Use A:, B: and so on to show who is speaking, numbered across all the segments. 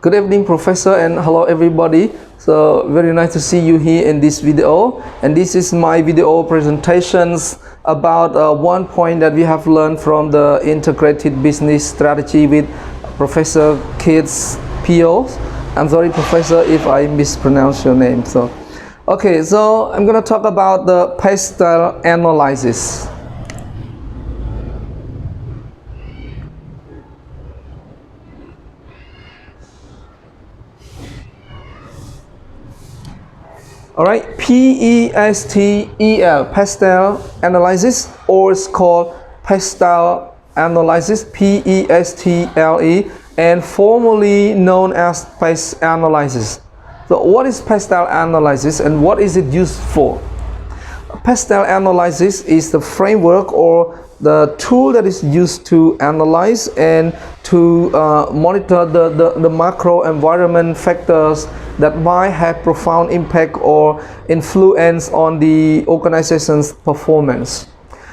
A: Good evening, Professor, and hello, everybody. So very nice to see you here in this video. And this is my video presentations about one point that we have learned from the integrated business strategy with Professor Kids Pio. I'm sorry, Professor, if I mispronounce your name. Okay, so I'm gonna talk about the PESTEL analysis. All right, PESTEL, PESTEL analysis, or it's called PESTEL analysis, PESTLE, and formerly known as PESTEL analysis. So what is PESTEL analysis and what is it used for? PESTEL analysis is the framework or the tool that is used to analyze and to monitor the macro environment factors that might have profound impact or influence on the organization's performance.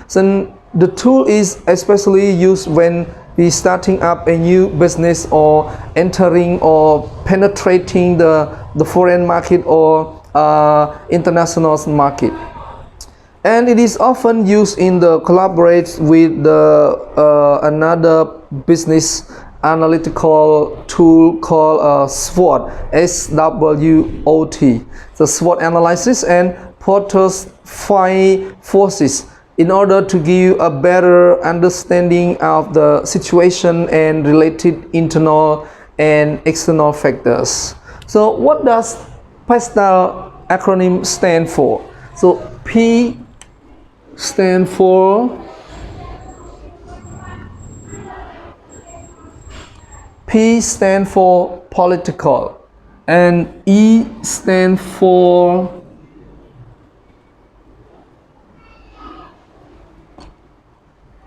A: So the tool is especially used when we starting up a new business or entering or penetrating the foreign market or international market. And it is often used in the collaborate with the another business analytical tool called SWOT, SWOT, the SWOT analysis and Porter's 5 forces, in order to give a better understanding of the situation and related internal and external factors. So what does PESTEL acronym stand for? So P stand for political, and E stand for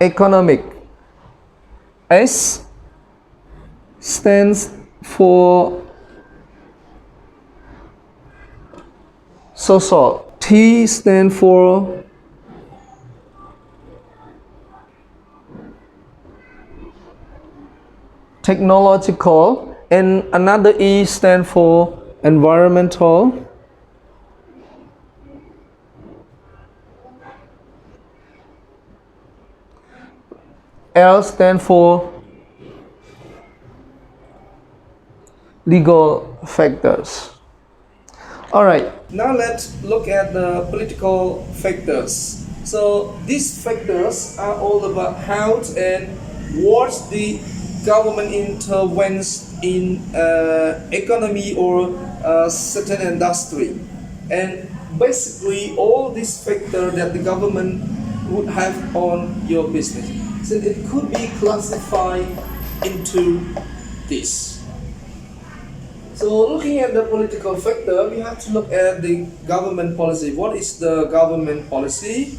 A: economic, S stands for social, T stand for technological, and another E stand for environmental, L stand for legal factors. All right, now let's look at the political factors. So these factors are all about how and what the government intervenes in economy or certain industry, and basically all these factors that the government would have on your business. So it could be classified into this. So looking at the political factor, we have to look at the government policy. What is the government policy?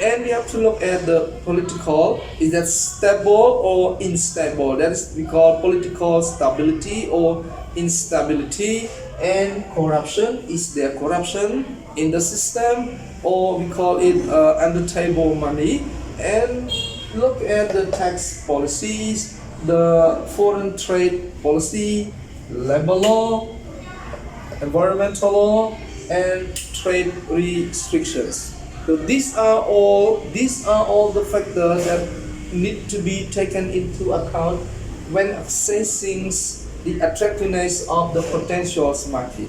A: And we have to look at the political. Is that stable or instable? That is we call political stability or instability. And corruption, is there corruption in the system, or we call it under table money. And look at the tax policies, the foreign trade policy, labor law, environmental law, and trade restrictions. So these are all the factors that need to be taken into account when assessing the attractiveness of the potential market.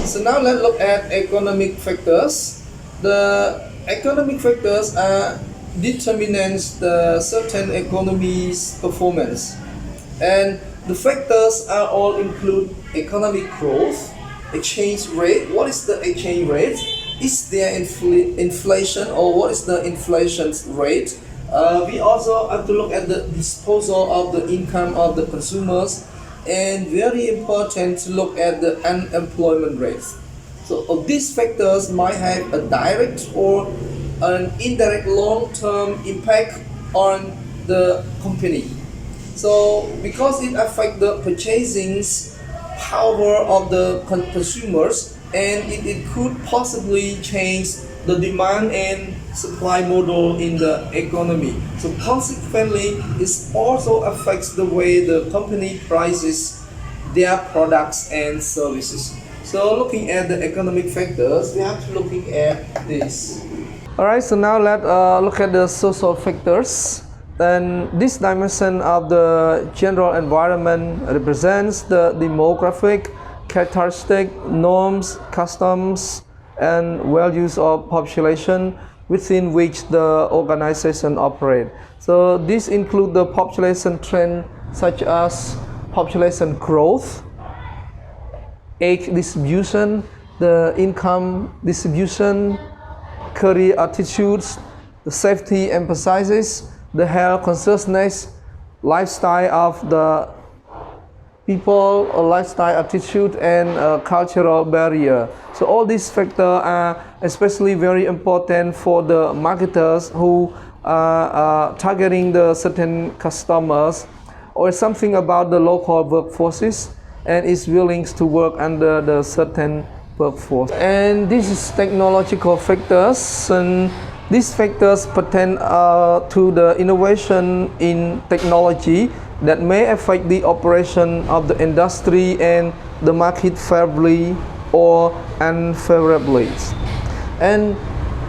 A: So now let's look at economic factors. The economic factors are determinants the certain economy's performance, and the factors are all include economic growth, exchange rate. What is the exchange rate? Is there inflation, or what is the inflation rate? We also have to look at the disposal of the income of the consumers, and very important to look at the unemployment rate. So these factors might have a direct or an indirect long-term impact on the company. So because it affects the purchasing power of the consumers, and it could possibly change the demand and supply model in the economy. So consequently, it also affects the way the company prices their products and services. So looking at the economic factors, we have to looking at this. Alright, so now let's look at the social factors. Then this dimension of the general environment represents the demographic characteristic, norms, customs, and values of population within which the organization operate. So this include the population trend such as population growth, age distribution, the income distribution, career attitudes, the safety emphasizes, the health consciousness, lifestyle of the people, a lifestyle attitude, and a cultural barrier. So all these factors are especially very important for the marketers who are targeting the certain customers or something about the local workforces and is willing to work under the certain workforce. And this is technological factors, and these factors pertain to the innovation in technology that may affect the operation of the industry and the market favorably or unfavorably. And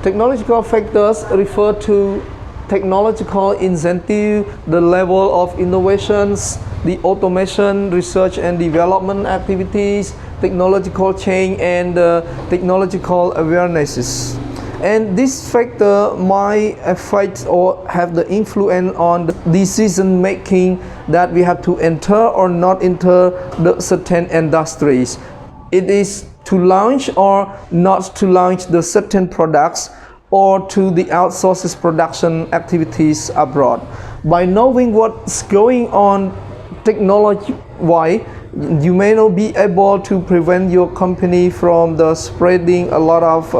A: technological factors refer to technological incentive, the level of innovations, the automation, research and development activities, technological change, and technological awarenesses. And this factor might affect or have the influence on the decision making that we have to enter or not enter the certain industries. It is to launch or not to launch the certain products or to the outsources production activities abroad. By knowing what's going on technology-wise, you may not be able to prevent your company from the spreading a lot of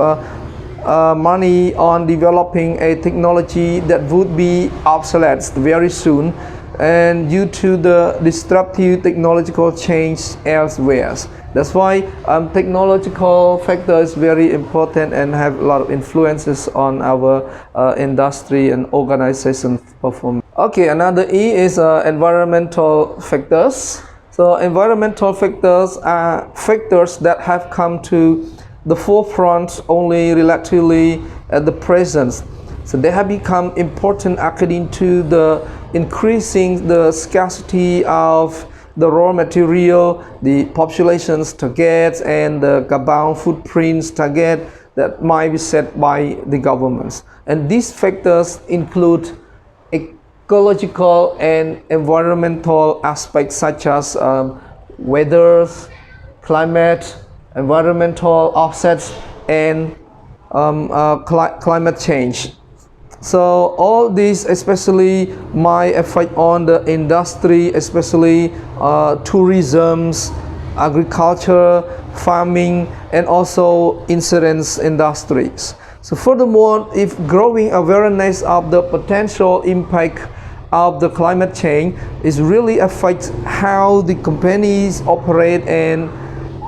A: money on developing a technology that would be obsolete very soon and due to the disruptive technological change elsewhere. That's why technological factor is very important and have a lot of influences on our industry and organization performance. Okay, another E is environmental factors. So environmental factors are factors that have come to the forefront only relatively at the present. So they have become important according to the increasing the scarcity of the raw material, the population's targets, and the carbon footprints target that might be set by the governments. And these factors include ecological and environmental aspects such as weather, climate, environmental offsets, and climate change. So all these especially might affect on the industry, especially tourism, agriculture, farming, and also insurance industries. So furthermore, if growing awareness of the potential impact of the climate change is really affect how the companies operate and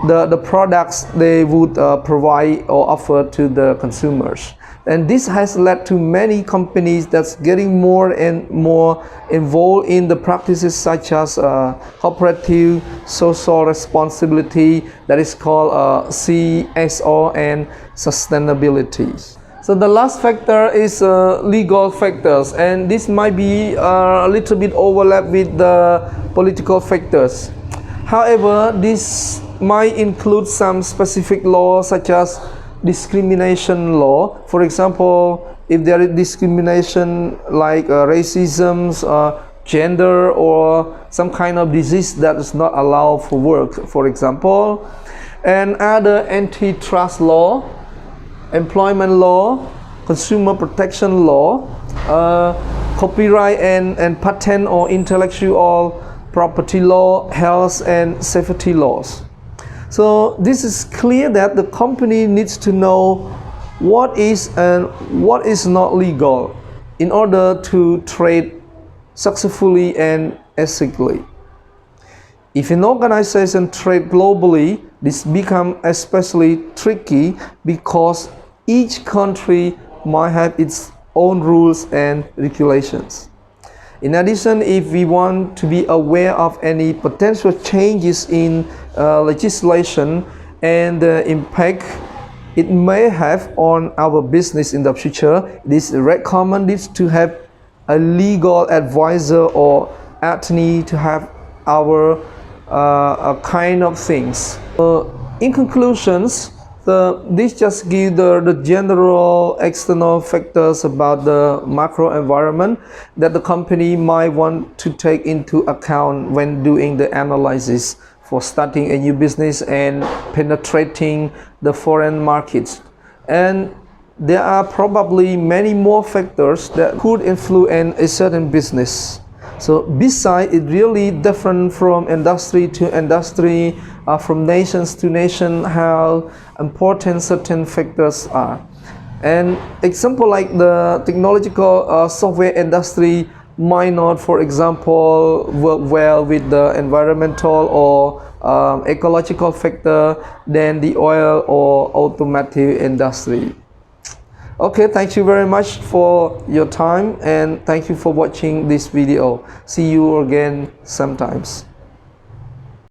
A: the products they would provide or offer to the consumers. And this has led to many companies that's getting more and more involved in the practices such as cooperative social responsibility, that is called CSR, and sustainability. So the last factor is legal factors, and this might be a little bit overlap with the political factors. However, this might include some specific laws such as discrimination law. For example, if there is discrimination like racism, gender, or some kind of disease that is not allowed for work, for example, and other antitrust law, employment law, consumer protection law, copyright and patent or intellectual property law, health and safety laws. So this is clear that the company needs to know what is and what is not legal in order to trade successfully and ethically. If an organization trades globally, this becomes especially tricky because each country might have its own rules and regulations. In addition, if we want to be aware of any potential changes in legislation and the impact it may have on our business in the future, it is recommended to have a legal advisor or attorney to have our kind of things. In conclusions, this just gives the general external factors about the macro environment that the company might want to take into account when doing the analysis for starting a new business and penetrating the foreign markets. And there are probably many more factors that could influence a certain business. So besides, it really different from industry to industry, from nations to nation, how important certain factors are. And example like the technological software industry might not, for example, work well with the environmental or ecological factor than the oil or automotive industry. Okay, thank you very much for your time and thank you for watching this video. See you again sometimes.